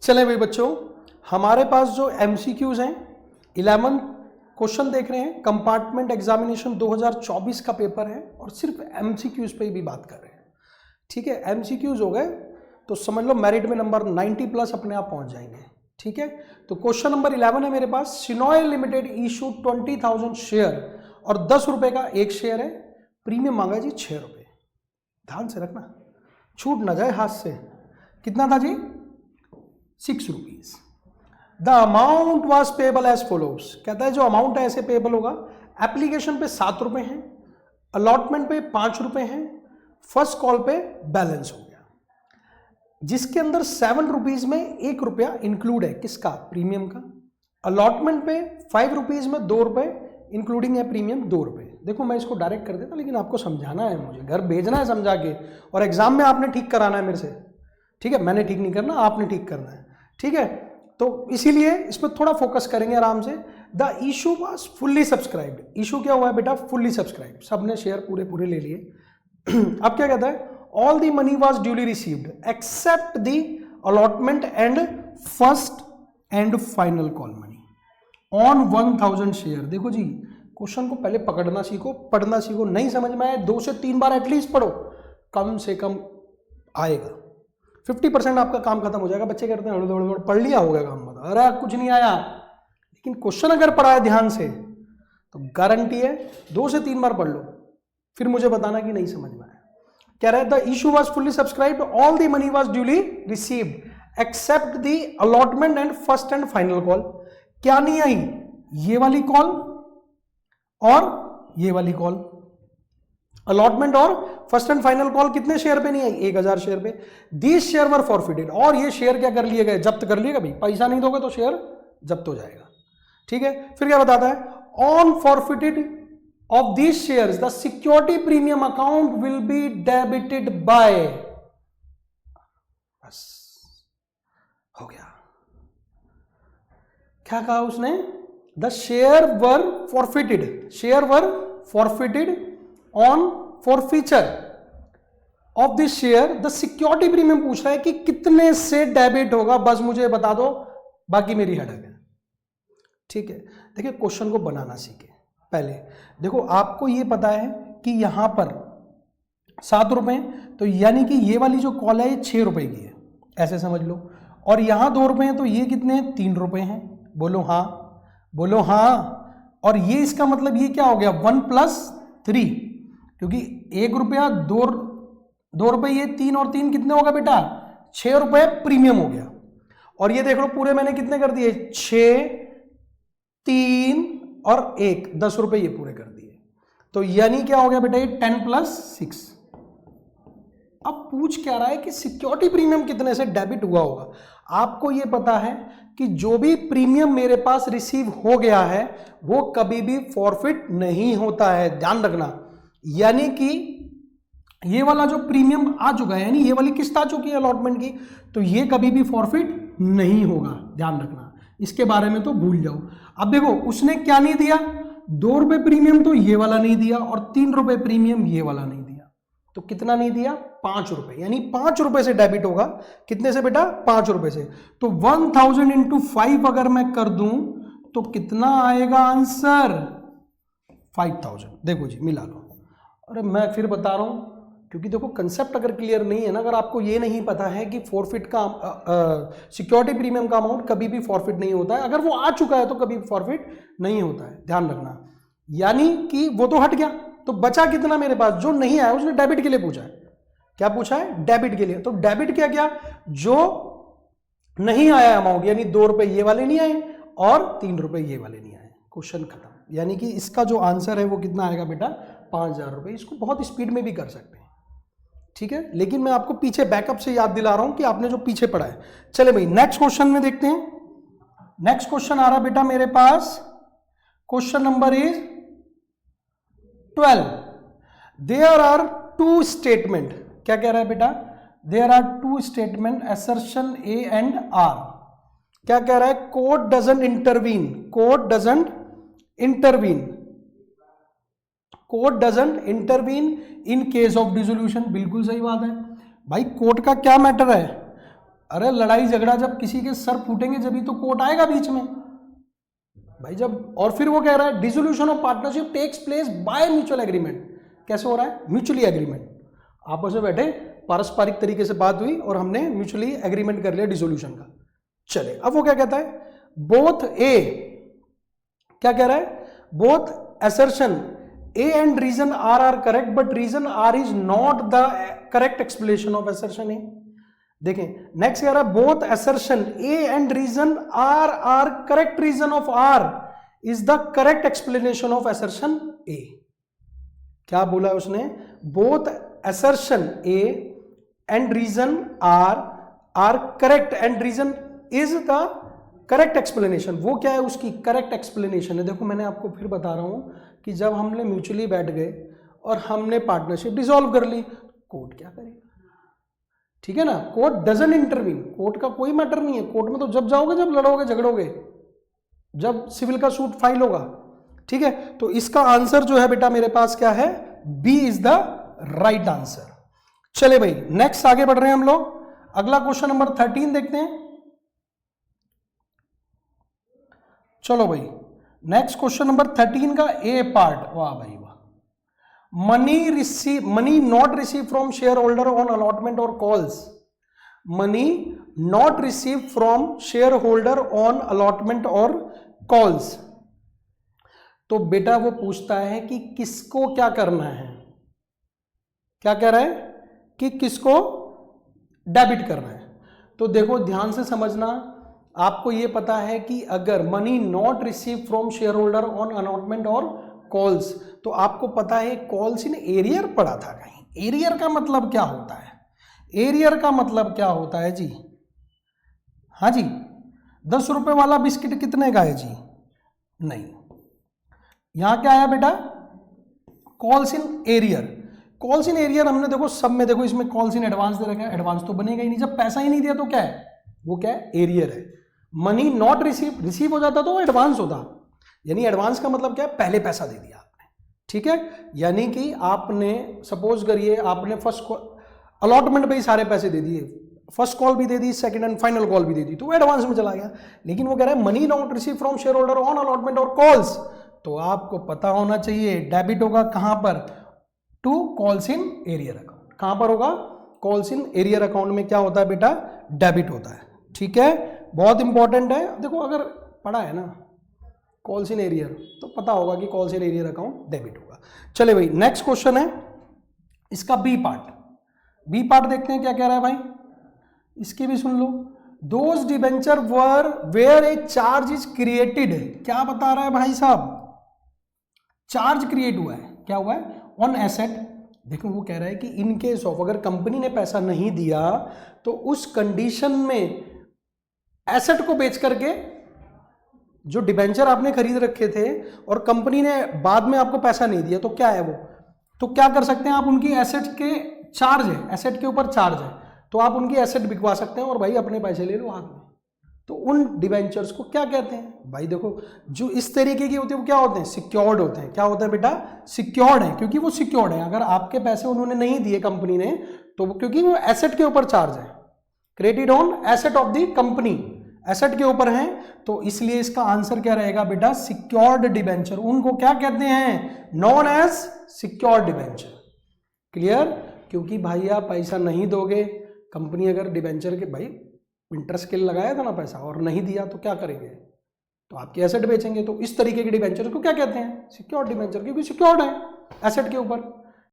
चले भाई बच्चों, हमारे पास जो एमसीक्यूज हैं 11 क्वेश्चन देख रहे हैं। कंपार्टमेंट एग्जामिनेशन 2024 का पेपर है और सिर्फ एमसीक्यूज पे भी बात कर रहे हैं। ठीक है, एमसीक्यूज हो गए तो समझ लो मेरिट में नंबर 90 प्लस अपने आप पहुंच जाएंगे। ठीक है, तो क्वेश्चन नंबर 11 है मेरे पास। सिनोयल लिमिटेड इशू 20,000 शेयर और 10 रुपए का एक शेयर है। प्रीमियम मांगा जी 6 रुपए। ध्यान से रखना, छूट ना जाए हाथ से। कितना था जी? 6 rupees. The amount was payable as follows. कहता है जो अमाउंट है ऐसे पेबल होगा। एप्लीकेशन पे 7 रुपए हैं, अलॉटमेंट पे 5 रुपए हैं, फर्स्ट कॉल पे बैलेंस हो गया, जिसके अंदर 7 रुपीज में 1 रुपया इंक्लूड है। किसका? प्रीमियम का। अलॉटमेंट पे 5 रुपीज में 2 रुपए इंक्लूडिंग है प्रीमियम 2 रुपए। देखो मैं इसको डायरेक्ट कर देता, लेकिन आपको समझाना है, मुझे घर भेजना है समझा के, और एग्जाम में आपने ठीक कराना है मेरे से। ठीक है, मैंने ठीक नहीं करना, आपने ठीक करना है। ठीक है, तो इसीलिए इस पर थोड़ा फोकस करेंगे आराम से। The issue was fully subscribed. Issue क्या हुआ है बेटा? फुल्ली सब्सक्राइब, सबने शेयर पूरे पूरे ले लिए। अब क्या कहता है? All the money was duly received accept the allotment and first and final call money on 1000 share. देखो जी, क्वेश्चन को पहले पकड़ना सीखो, पढ़ना सीखो। नहीं समझ में आए 2 से 3 बार एटलीस्ट पढ़ो, कम से कम आएगा। 50% आपका काम खत्म हो जाएगा। बच्चे कहते हैं पढ़ लिया होगा काम, बता अरे कुछ नहीं आया, लेकिन क्वेश्चन अगर पढ़ा है ध्यान से तो गारंटी है 2 से 3 बार पढ़ लो, फिर मुझे बताना कि नहीं समझ में आया। क्या रहा है? The issue was fully subscribed, all the money was duly received accept the allotment and first and final call. क्या नहीं आई? ये वाली कॉल और ये वाली कॉल। अलॉटमेंट और फर्स्ट एंड फाइनल कॉल कितने शेयर पे नहीं आई? 1000 शेयर पे। दीज शेयर वर फॉरफिटेड, और ये शेयर क्या कर लिए गए? जब्त कर लिए। कभी पैसा नहीं दोगे तो शेयर जब्त हो जाएगा। ठीक है, फिर क्या बताता है? On forfeited of these shares the security premium account will be debited bye. बस हो गया। क्या कहा उसने? The share were forfeited, share were forfeited on forfeiture of this share the security premium. पूछ रहा है कि कितने से डेबिट होगा, बस मुझे बता दो, बाकी मेरी हेडेक है। ठीक है, देखिए क्वेश्चन को बनाना सीखे पहले। देखो आपको ये पता है कि यहां पर 7 रुपए, तो यानी कि ये वाली जो कॉल है ये 6 रुपए की है, ऐसे समझ लो। और यहां 2 रुपए हैं, तो ये कितने हैं? 3 रुपए हैं। बोलो हाँ, बोलो हाँ। और ये इसका मतलब ये क्या हो गया? 1 + 3, क्योंकि 1 रुपया 2 रुपए, ये 3 और 3 कितने होगा बेटा? 6 रुपए प्रीमियम हो गया। और ये देख लो पूरे मैंने कितने कर दिए? 6, 3 और 1, 10 रुपए ये पूरे कर दिए। तो यानी क्या हो गया बेटा? ये 10 + 6। अब पूछ क्या रहा है कि सिक्योरिटी प्रीमियम कितने से डेबिट हुआ होगा। आपको ये पता है कि जो भी प्रीमियम मेरे पास रिसीव हो गया है वो कभी भी फॉरफिट नहीं होता है, ध्यान रखना। यानी कि ये वाला जो प्रीमियम आ चुका है, यानी ये वाली किस्त आ चुकी है अलॉटमेंट की, तो ये कभी भी फॉरफिट नहीं होगा, ध्यान रखना। इसके बारे में तो भूल जाओ। अब देखो उसने क्या नहीं दिया? 2 रुपए प्रीमियम तो ये वाला नहीं दिया, और 3 रुपए प्रीमियम ये वाला नहीं दिया। तो कितना नहीं दिया? 5 रुपए। यानी 5 रुपए से डेबिट होगा। कितने से बेटा? 5 रुपए से। तो 1000 × 5 अगर मैं कर दूं तो कितना आएगा आंसर? 5000। देखो जी मिला लो। अरे मैं फिर बता रहा हूं, क्योंकि देखो कंसेप्ट अगर क्लियर नहीं है ना, अगर आपको ये नहीं पता है कि फॉरफिट का सिक्योरिटी प्रीमियम का अमाउंट कभी भी फॉरफिट नहीं होता है, अगर वो आ चुका है तो कभी फॉरफिट नहीं होता है, ध्यान रखना। यानी कि वो तो हट गया, तो बचा कितना मेरे पास? जो नहीं आया उसने डेबिट के लिए पूछा है। क्या पूछा है? डेबिट के लिए। तो डेबिट क्या क्या? जो नहीं आया अमाउंट, यानी 2 रुपए ये वाले नहीं आए और 3 रुपए ये वाले नहीं आए। क्वेश्चन खत्म। यानी कि इसका जो आंसर है वो कितना आएगा बेटा? 5000 रुपए। इसको बहुत स्पीड में भी कर सकते हैं, ठीक है, लेकिन मैं आपको पीछे बैकअप से याद दिला रहा हूं कि आपने जो पीछे पढ़ा है। चले भाई नेक्स्ट क्वेश्चन में देखते हैं। नेक्स्ट क्वेश्चन आ रहा बेटा मेरे पास। Question number is 12। There are 2 statement. क्या कह रहा है बेटा? There are 2 statement assertion A and R. क्या कह रहा है? Court doesn't intervene, court doesn't intervene, court doesn't intervene in case of dissolution. बिल्कुल सही बात है भाई। कोर्ट का क्या मैटर है? अरे लड़ाई झगड़ा जब किसी के सर फूटेंगे जब तो कोर्ट आएगा बीच में भाई जब। और फिर वो कह रहा है dissolution of partnership takes place by mutual agreement. कैसे हो रहा है? म्यूचुअली एग्रीमेंट, आपस में बैठे पारस्परिक तरीके से बात हुई और हमने म्यूचुअली एग्रीमेंट कर लिया डिसोल्यूशन का। चले अब वो क्या कहता है, बोथ ए, क्या कह रहा है, both assertion A and reason are correct but reason are is not the correct explanation of assertion ए। देखें नेक्स्ट कह रहा है both assertion A and reason are correct reason of are is the correct explanation of assertion ए। क्या बोला उसने, both assertion A and reason are correct and reason is the correct explanation. वो क्या है, उसकी करेक्ट एक्सप्लेनेशन है। देखो मैंने आपको फिर बता रहा हूं कि जब हमने म्यूचुअली बैठ गए और हमने पार्टनरशिप डिसॉल्व कर ली, कोर्ट क्या करेगा? ठीक है ना, कोर्ट डजंट इंटरवीन, कोर्ट का कोई मैटर नहीं है। कोर्ट में तो जब जाओगे जब लड़ोगे झगड़ोगे, जब सिविल का सूट फाइल होगा। ठीक है, तो इसका आंसर जो है बेटा मेरे पास क्या है, B is the right answer. चले भाई नेक्स्ट आगे बढ़ रहे हैं हम लोग। अगला क्वेश्चन नंबर 13 देखते हैं। चलो भाई नेक्स्ट क्वेश्चन नंबर 13 का ए पार्ट, वाह भाई वाह। Money not receive from share holder on allotment और calls, money not receive from share holder on allotment और कॉल्स। तो बेटा वो पूछता है कि किसको क्या करना है, क्या कह रहा है कि किसको डेबिट करना है। तो देखो ध्यान से समझना, आपको यह पता है कि अगर money not receive from share holder on allotment और कॉल्स, तो आपको पता है कॉल्स इन एरियर पढ़ा था कहीं। एरियर का मतलब क्या होता है, एरियर का मतलब क्या होता है जी, हाँ जी 10 रुपए वाला बिस्किट कितने का है जी, नहीं, यहां क्या आया बेटा, calls in arrear. Calls in arrear हमने देखो सब में देखो इसमें कॉल्स इन एडवांस दे रखा है, एडवांस तो बनेगा ही नहीं, जब पैसा ही नहीं दिया तो क्या है, वो क्या है, एरियर है। मनी नॉट रिसीव, रिसीव हो जाता तो एडवांस होता, यानी एडवांस का मतलब क्या है, पहले पैसा दे दिया आपने। ठीक है, यानी कि आपने सपोज करिए आपने फर्स्ट अलॉटमेंट पे ही सारे पैसे दे दिए, फर्स्ट कॉल भी दे दी, सेकंड एंड फाइनल कॉल भी दे दी, तो वो एडवांस में चला गया। लेकिन वो कह रहा है money not receive from share holder on allotment और कॉल्स, तो आपको पता होना चाहिए डेबिट होगा कहां पर, to calls in arrear account. कहां पर होगा, कॉल्स इन एरियर अकाउंट में क्या होता है बेटा, डेबिट होता है। ठीक है, बहुत इंपॉर्टेंट है। देखो अगर पढ़ा है ना कॉल्स इन एरियर तो पता होगा कि calls in arrear account debit होगा। चले भाई नेक्स्ट क्वेश्चन है इसका बी पार्ट। बी पार्ट देखते हैं क्या कह रहा है भाई, इसकी भी सुन लो। Those debenture were where a charge is created, क्या बता रहा है भाई साहब, चार्ज क्रिएट हुआ है, क्या हुआ है, ऑन एसेट। देखो वो कह रहा है कि इन केस ऑफ अगर कंपनी ने पैसा नहीं दिया तो उस कंडीशन में एसेट को बेच करके जो डिबेंचर आपने खरीद रखे थे और कंपनी ने बाद में आपको पैसा नहीं दिया तो क्या है वो, तो क्या कर सकते हैं आप, उनकी एसेट के चार्ज है, एसेट के ऊपर चार्ज है, तो आप उनकी एसेट बिकवा सकते हैं और भाई अपने पैसे ले लो हाथ में। तो उन डिबेंचर्स को क्या कहते हैं भाई, देखो जो इस तरीके की होती है वो क्या होते हैं, सिक्योर्ड होते हैं। क्या होता है बेटा, सिक्योर्ड है, क्योंकि वो सिक्योर्ड है। अगर आपके पैसे उन्होंने नहीं दिए कंपनी ने तो क्योंकि वो एसेट के ऊपर चार्ज है, credit on asset of the company, asset के ऊपर है, तो इसलिए इसका आंसर क्या रहेगा बेटा, सिक्योर्ड डिबेंचर। उनको क्या कहते हैं, known as secured debenture. Clear, क्योंकि भाई आप पैसा नहीं दोगे, कंपनी अगर डिबेंचर के भाई इंटरेस्ट के लिए लगाया था ना पैसा और नहीं दिया तो क्या करेंगे, तो आपकी एसेट बेचेंगे। तो इस तरीके के डिबेंचर को क्या कहते हैं, सिक्योर्ड डिबेंचर, क्योंकि सिक्योर्ड है एसेट के ऊपर।